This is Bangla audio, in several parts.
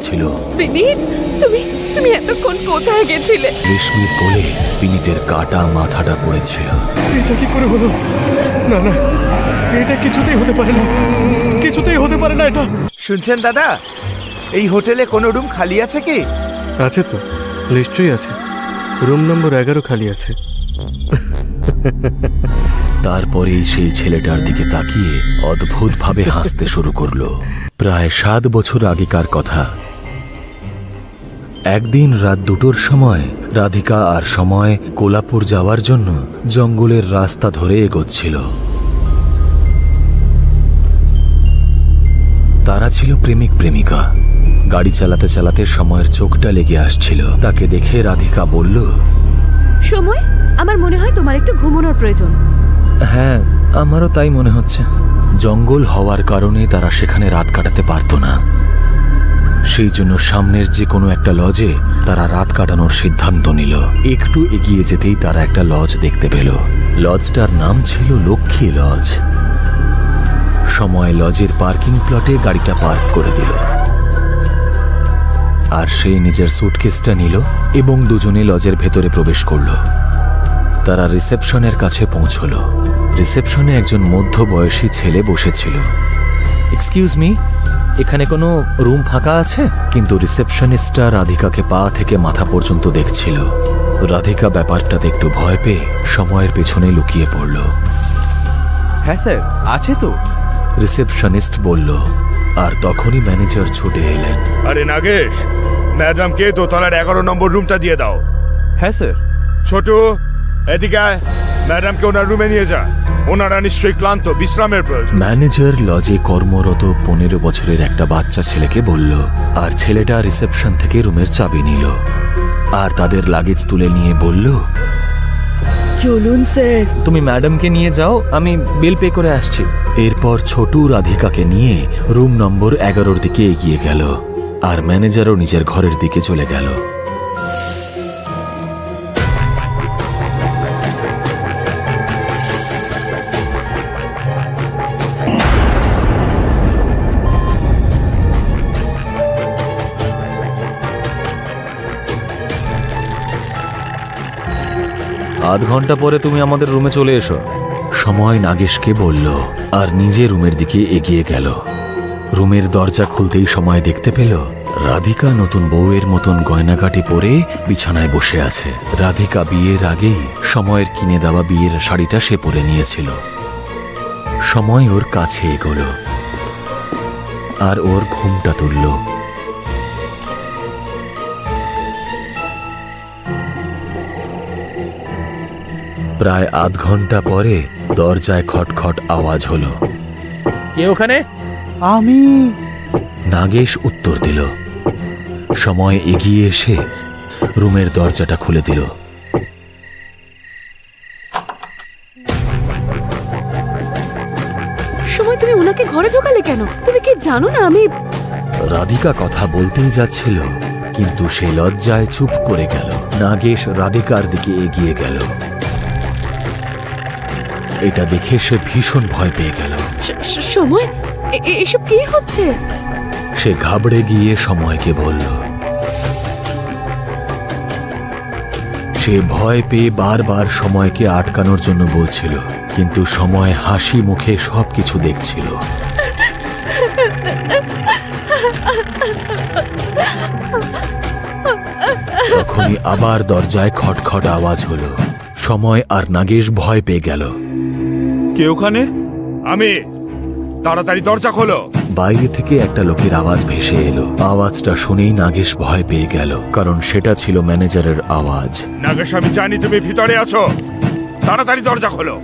দাঁড়িয়েছিল। বিনীত, তুমি এতক্ষণ কোথায় গেছিলে? রেশমির কোলে বিনীতের কাটা মাথাটা পড়েছিল। এটা কি করে হলো? না না, এটা কিছুতেই হতে পারে না, কিছুতেই হতে পারে না এটা। শুনছেন দাদা, এই হোটেলে কোনো রুম খালি আছে কি? আছে তো, নিশ্চয়ই আছে। রুম নম্বর 11 খালি আছে। তারপরেই সেই ছেলেটার দিকে তাকিয়ে অদ্ভুতভাবে হাসতে শুরু করলো। প্রায় 7 বছর আগেকার কথা। একদিন রাত 2টোর সময় রাধিকা আর সময় কোলাপুর যাওয়ার জন্য জঙ্গলের রাস্তা ধরে এগোচ্ছিল। তারা ছিল প্রেমিক প্রেমিকা। গাড়ি চালাতে চালাতে সময়ের চোখটা লেগে আসছিল। তাকে দেখে রাধিকা বলল, সময়, আমার মনে হয় তোমার একটু ঘুমানোর প্রয়োজন। হ্যাঁ, আমারও তাই মনে হচ্ছে। জঙ্গল হওয়ার কারণে তারা সেখানে রাত কাটাতে পারত না। সেই জন্য সামনের যে কোনো একটা লজে তারা রাত কাটানোর সিদ্ধান্ত নিল। একটু এগিয়ে যেতেই তারা একটা লজ দেখতে পেল। লজটার নাম ছিল লক্ষ্মী লজ। সময় লজের পার্কিং প্লটে গাড়িটা পার্ক করে দিল, আর সে নিজের সুটকেসটা নিল এবং দুজনে লজের ভেতরে প্রবেশ করল। তারা রিসেপশনের কাছে পৌঁছল। রিসেপশনে একজন মধ্যবয়সী ছেলে বসেছিল। এক্সকিউজ মি, এখানে কোনো রুম ফাঁকা আছে? কিন্তু রিসেপশনিস্টটা রাধিকাকে পা থেকে মাথা পর্যন্ত দেখছিল। রাধিকা ব্যাপারটাতে একটু ভয় পেয়ে সময়ের পেছনে লুকিয়ে পড়ল। হ্যাঁ স্যার, আছে তো, রিসেপশনিস্ট বলল। আর তখনই ম্যানেজার ছুটে এলেন। আরে নাগেশ, ম্যাডামকে দোতলার 11 নম্বর রুমটা দিয়ে দাও। হ্যাঁ স্যার। ছোটু, এদিকে আয়, ম্যাডামকে ওনার রুমে নিয়ে যা। ওনারা নিশ্চয়ই ক্লান্ত, বিশ্রামের প্রয়োজন। ম্যানেজার লজে কর্মরত 15 বছরের একটা বাচ্চা ছেলেকে বলল, আর ছেলেটা রিসেপশন থেকে রুমের চাবি নিল আর তাদের লাগেজ তুলে নিয়ে বলল, চলুন স্যার। তুমি ম্যাডামকে নিয়ে যাও, আমি বিল পে করে আসছি। এরপর ছোটু রাধিকাকে নিয়ে রুম নম্বর 11-র দিকে এগিয়ে গেল, আর ম্যানেজারও নিজের ঘরের দিকে চলে গেল। আধ ঘন্টা পরে তুমি আমাদের রুমে চলে এসো, সময় নাগেশকে বলল, আর নিজে রুমের দিকে এগিয়ে গেল। রুমের দরজা খুলতেই সময় দেখতে পেল রাধিকা নতুন বউয়ের মতন গয়নাগাটি পরে বিছানায় বসে আছে। রাধিকা বিয়ের আগেই সময়ের কিনে দেওয়া বিয়ের শাড়িটা সে পরে নিয়েছিল। সময় ওর কাছে এগোলো আর ওর ঘুমটা তুলল। প্রায় আধ ঘন্টা পরে দরজায় খটখট আওয়াজ হলো। কে ওখানে? আমি। নাগেশ উত্তর দিল। সময় এগিয়ে এসে রুমের দরজাটা খুলে দিল। সময়, তুমি ওনাকে ঘরে ঢোকালে কেন? তুমি কি জানো না আমি? রাধিকা কথা বলতেই যাচ্ছিল, কিন্তু সে লজ্জায় চুপ করে গেল। নাগেশ রাধিকার দিকে এগিয়ে গেল। এটা দেখে সে ভীষণ ভয় পেয়ে গেল। সময়, এসব কি হচ্ছে? সে ঘাবড়ে গিয়ে সময়কে বলল। সে ভয় পেয়ে বারবার সময়কে আটকানোর জন্য বলছিল, কিন্তু সময় হাসি মুখে সবকিছু দেখছিল। তখনই আবার দরজায় খটখট আওয়াজ হলো। সময় আর নাগেশ ভয় পেয়ে গেল। কে ওখানে? আমি। তাড়াতাড়ি দরজা খোলো। বাইরে থেকে একটা লোকের আওয়াজ ভেসে এলো। আওয়াজটা শুনেই নাগেশ ভয় পেয়ে গেল, কারণ সেটা ছিল ম্যানেজারের আওয়াজ। নাগেশ, আমি জানি তুমি ভিতরে আছো, তাড়াতাড়ি দরজা খোলো।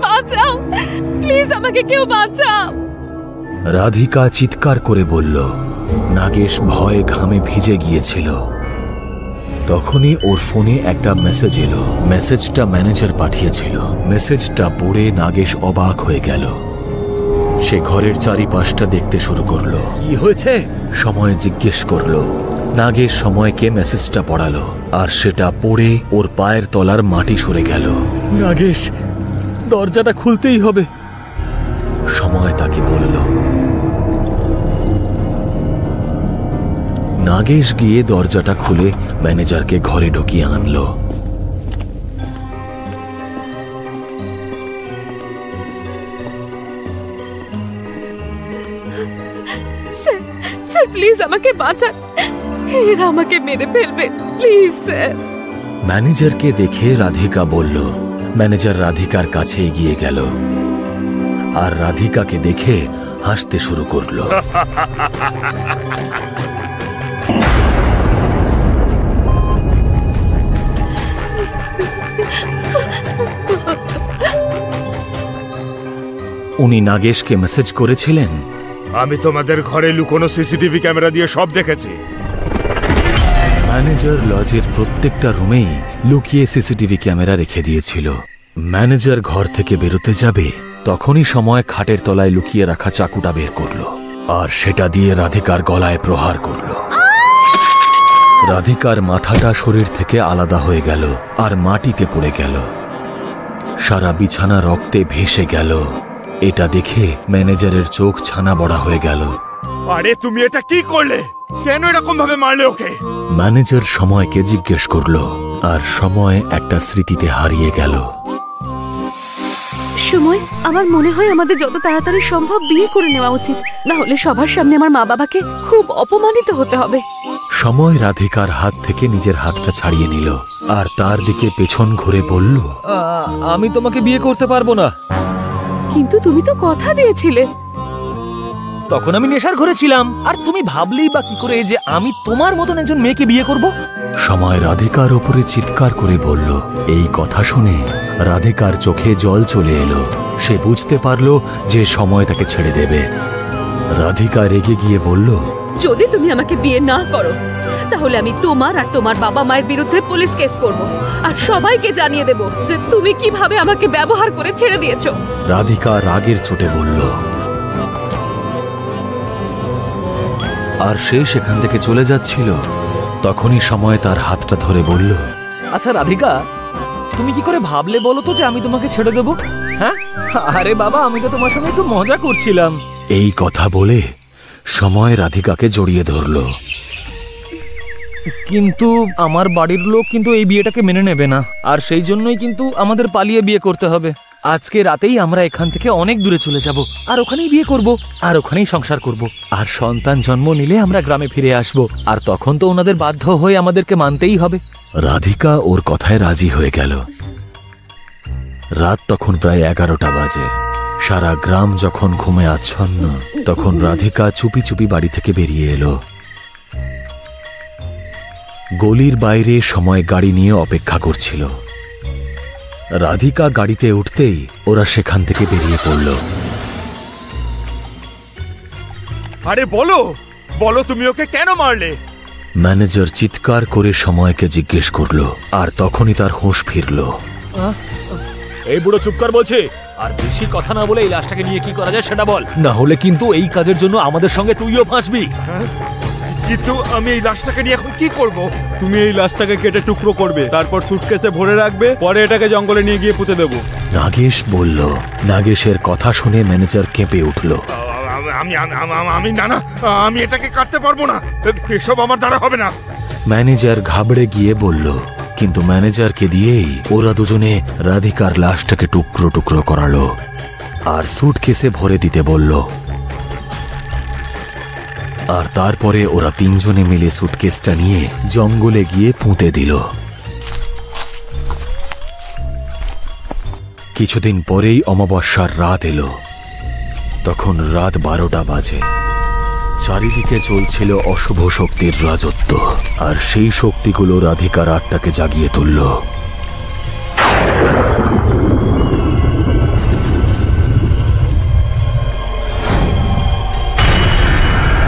বাঁচাও, প্লিজ আমাকে কেউ বাঁচাও। রাধিকা চিৎকার করে বলল। নাগেশ ভয়ে ঘামে ভিজে গিয়েছিল। তখনই ওর ফোনে একটা মেসেজ এলো। মেসেজটা ম্যানেজার পাঠিয়েছিল। মেসেজটা পড়ে নাগেশ অবাক হয়ে গেল। সে ঘরের চারিপাশটা দেখতে শুরু করলো। কি হয়েছে? সময় জিজ্ঞেস করলো। নাগেশ সময়কে মেসেজটা পড়ালো, আর সেটা পড়ে ওর পায়ের তলার মাটি সরে গেল। নাগেশ, দরজাটা খুলতেই হবে। সময় তাকে বলল। নাগেশ গিয়ে দরজাটা খুলে ম্যানেজারকে ঘরে ঢুকিয়ে আনলো। স্যার স্যার প্লিজ আমাকে বাঁচান, এরা আমাকে মেরে ফেলবে, প্লিজ স্যার। ম্যানেজারকে দেখে রাধিকা বলল। ম্যানেজার রাধিকার কাছে এগিয়ে গেল আর রাধিকাকে দেখে হাসতে শুরু করলো। উনি নাগেশকে মেসেজ করেছিলেন, আমি তোমাদের ঘরে লুকোনো সিসিটিভি ক্যামেরা দিয়ে সব দেখেছি। ম্যানেজার লজের প্রত্যেকটা রুমেই লুকিয়ে সিসিটিভি ক্যামেরা রেখে দিয়েছিল। ম্যানেজার ঘর থেকে বেরোতে যাবে তখনই সময় খাটের তলায় লুকিয়ে রাখা চাকুটা বের করলো আর সেটা দিয়ে রাধিকার গলায় প্রহার করলো। রাধিকার মাথাটা শরীর থেকে আলাদা হয়ে গেল আর মাটিতে পড়ে গেল। সারা বিছানা রক্তে ভেসে গেল। এটা দেখে ম্যানেজারের চোখ ছানা বড়া হয়ে গেল। আরে তুমি এটা কি করলে? কেন এরকম ভাবে মারলে ওকে? ম্যানেজার সময়কে জিজ্ঞেস করলো আর সময় একটা স্মৃতিতে হারিয়ে গেল। সময়, আমার মনে হয় আমাদের যত তাড়াতাড়ি সম্ভব বিয়ে করে নেওয়া উচিত, না হলে সবার সামনে আমার মা বাবাকে খুব অপমানিত হতে হবে। সময় রাধিকার হাত থেকে নিজের হাতটা ছাড়িয়ে নিল আর তার দিকে পেছন ঘুরে বলল, আমি তোমাকে বিয়ে করতে পারবো না। কিন্তু তুমি তো কথা দিয়েছিলে। তখন আমি নেশার ঘরে ছিলাম, আর তুমি ভাবলেই বা কি করে যে আমি তোমার মতন একজন মেয়েকে বিয়ে করব? সময় রাধিকার ওপরে চিৎকার করে বলল। এই কথা শুনে রাধিকার চোখে জল চলে এলো। সে বুঝতে পারল যে সময় তাকে ছেড়ে দেবে। রাধিকা রেগে গিয়ে বলল, যদি তুমি আমাকে বিয়ে না করো তাহলে আমি তোমার আর তোমার বাবা মায়ের বিরুদ্ধে পুলিশ কেস করব আর সবাইকে জানিয়ে দেব যে তুমি কিভাবে আমাকে ব্যবহার করে ছেড়ে দিয়েছো। রাধিকা রাগের চোটে বলল, আর সে সেখান থেকে চলে যাচ্ছিল। তখনই সময় তার হাতটা ধরে বলল, আচ্ছা রাধিকা, তুমি কি করে ভাবলে বলো তো যে আমি তোমাকে ছেড়ে দেব? হ্যাঁ, আরে বাবা, আমি তো তোমার সঙ্গে একটু মজা করছিলাম। এই কথা বলে সময় রাধিকাকে জড়িয়ে ধরল। কিন্তু আমার বাড়ির লোক কিন্তু এই বিয়েটাকে মেনে নেবে না, আর সেই জন্যই কিন্তু আমাদের পালিয়ে বিয়ে করতে হবে। আজকে রাতেই আমরা এখান থেকে অনেক দূরে চলে যাব আর ওখানেই বিয়ে করব আর ওখানেই সংসার করব, আর সন্তান জন্ম নিলে আমরা গ্রামে ফিরে আসব, আর তখন তো ওনাদের বাধ্য হয়ে আমাদেরকে মানতেই হবে। রাধিকা ওর কথায় রাজি হয়ে গেল। রাত তখন প্রায় 11টা বাজে। সারা গ্রাম যখন ঘুমে আচ্ছন্ন, তখন রাধিকা চুপি চুপি বাড়ি থেকে বেরিয়ে এলো। গলির বাইরে সময় গাড়ি নিয়ে অপেক্ষা করছিল। রাধিকা গাড়িতে উঠতেই ওরা সেখান থেকে বেরিয়ে পড়ল। আরে বলো বলো, তুমি ওকে কেন মারলে? ম্যানেজার চিৎকার করে সময়কে জিজ্ঞেস করলো, আর তখনই তার হুঁশ ফিরল। এই বুড়ো চুপ কর বলছে, আর বেশি কথা না বলে এই লাশটাকে নিয়ে কি করা যায় সেটা বল, না হলে কিন্তু এই কাজের জন্য আমাদের সঙ্গে তুইও ফাঁসবি। কিন্তু আমি এই লাশটাকে নিয়ে এখন কি করব? তুমি এই লাশটাকে কেটে টুকরো করবে, তারপর সুটকেসে ভরে রাখবে, পরে এটাকে জঙ্গলে নিয়ে গিয়ে পুঁতে দেবো। নাগেশ বলল। নাগেশের কথা শুনে ম্যানেজার কেঁপে উঠল। আমি না না, আমি এটাকে কাটতে পারবো না, এসব আমার দ্বারা হবে না। ম্যানেজার ঘাবড়ে গিয়ে বলল, কিন্তু ম্যানেজারকে দিয়েই ওরা দুজনে রাধিকার লাশটাকে টুকরো টুকরো করালো আর সুটকেসে ভরে দিতে বলল। আর তারপরে ওরা তিনজনে মিলে সুটকেসটা নিয়ে জঙ্গলে গিয়ে পুঁতে দিল। কিছুদিন পরেই অমাবস্যার রাত এলো। তখন রাত 12টা বাজে। চারিদিকে চলছিল অশুভ শক্তির রাজত্ব, আর সেই শক্তিগুলো রাধিকার আত্মাকে জাগিয়ে তুলল।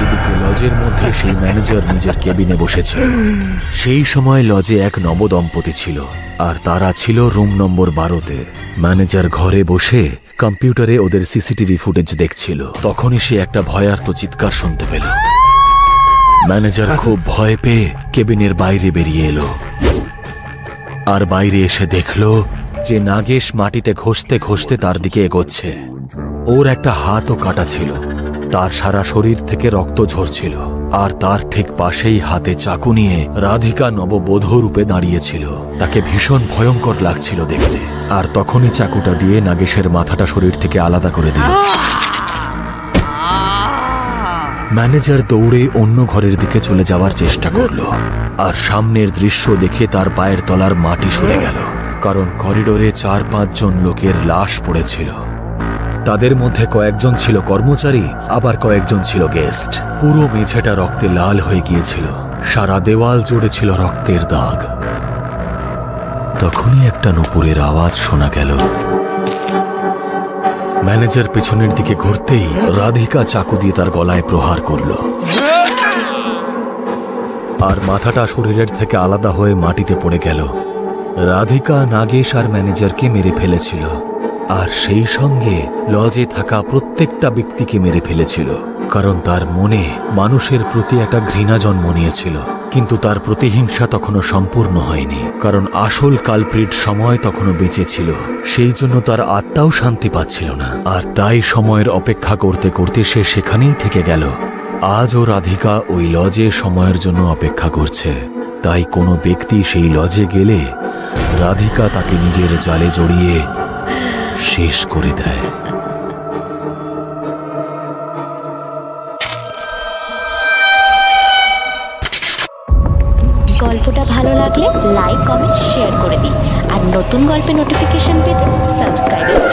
এদিকে লজের মধ্যে সেই ম্যানেজার নিজের কেবিনে বসেছিল। সেই সময় লজে এক নবদম্পতি ছিল, আর তারা ছিল রুম নম্বর 12-তে। ম্যানেজার ঘরে বসে কম্পিউটারে ওদের সিসিটিভি ফুটেজ দেখছিল। তখনই সে একটা ভয়ার্ত চিৎকার শুনতে পেল। ম্যানেজার খুব ভয় পেয়ে কেবিনের বাইরে বেরিয়ে এলো, আর বাইরে এসে দেখল যে নাগেশ মাটিতে ঘষতে ঘষতে তার দিকে এগোচ্ছে। ওর একটা হাতও কাটা ছিল, তার সারা শরীর থেকে রক্ত ঝরছিল। আর তার ঠিক পাশেই হাতে চাকু নিয়ে রাধিকা নববধূ রূপে দাঁড়িয়েছিল। তাকে ভীষণ ভয়ঙ্কর লাগছিল দেখতে। আর তখনই চাকুটা দিয়ে নাগেশের মাথাটা শরীর থেকে আলাদা করে দিল। ম্যানেজার দৌড়ে অন্য ঘরের দিকে চলে যাওয়ার চেষ্টা করল, আর সামনের দৃশ্য দেখে তার পায়ের তলার মাটি সরে গেল, কারণ করিডোরে 4-5 জন লোকের লাশ পড়েছিল। তাদের মধ্যে কয়েকজন ছিল কর্মচারী, আবার কয়েকজন ছিল গেস্ট। পুরো মেঝেটা রক্তে লাল হয়ে গিয়েছিল, সারা দেওয়াল জুড়ে ছিল রক্তের দাগ। তখনই একটা নুপুরের আওয়াজ শোনা গেল। ম্যানেজার পেছনের দিকে ঘুরতেই রাধিকা চাকু দিয়ে তার গলায় প্রহার করল, আর মাথাটা শরীরের থেকে আলাদা হয়ে মাটিতে পড়ে গেল। রাধিকা নাগেশ আর ম্যানেজারকে মেরে ফেলেছিল, আর সেই সঙ্গে লজে থাকা প্রত্যেকটা ব্যক্তিকে মেরে ফেলেছিল, কারণ তার মনে মানুষের প্রতি একটা ঘৃণা জন্ম নিয়েছিল। কিন্তু তার প্রতিহিংসা তখনও সম্পূর্ণ হয়নি, কারণ আসল কালপ্রিট সময় তখনও বেঁচে ছিল। সেই জন্য তার আত্মাও শান্তি পাচ্ছিল না, আর তাই সময়ের অপেক্ষা করতে করতে সে সেখানেই থেকে গেল। আজও রাধিকা ওই লজে সময়ের জন্য অপেক্ষা করছে। তাই কোনো ব্যক্তি সেই লজে গেলে রাধিকা তাকে নিজের জালে জড়িয়ে শেষ করে দেয়। গল্পটা ভালো লাগলে লাইক, কমেন্ট, শেয়ার করে দিন। আর নতুন গল্পের নোটিফিকেশন পেতে সাবস্ক্রাইব করুন।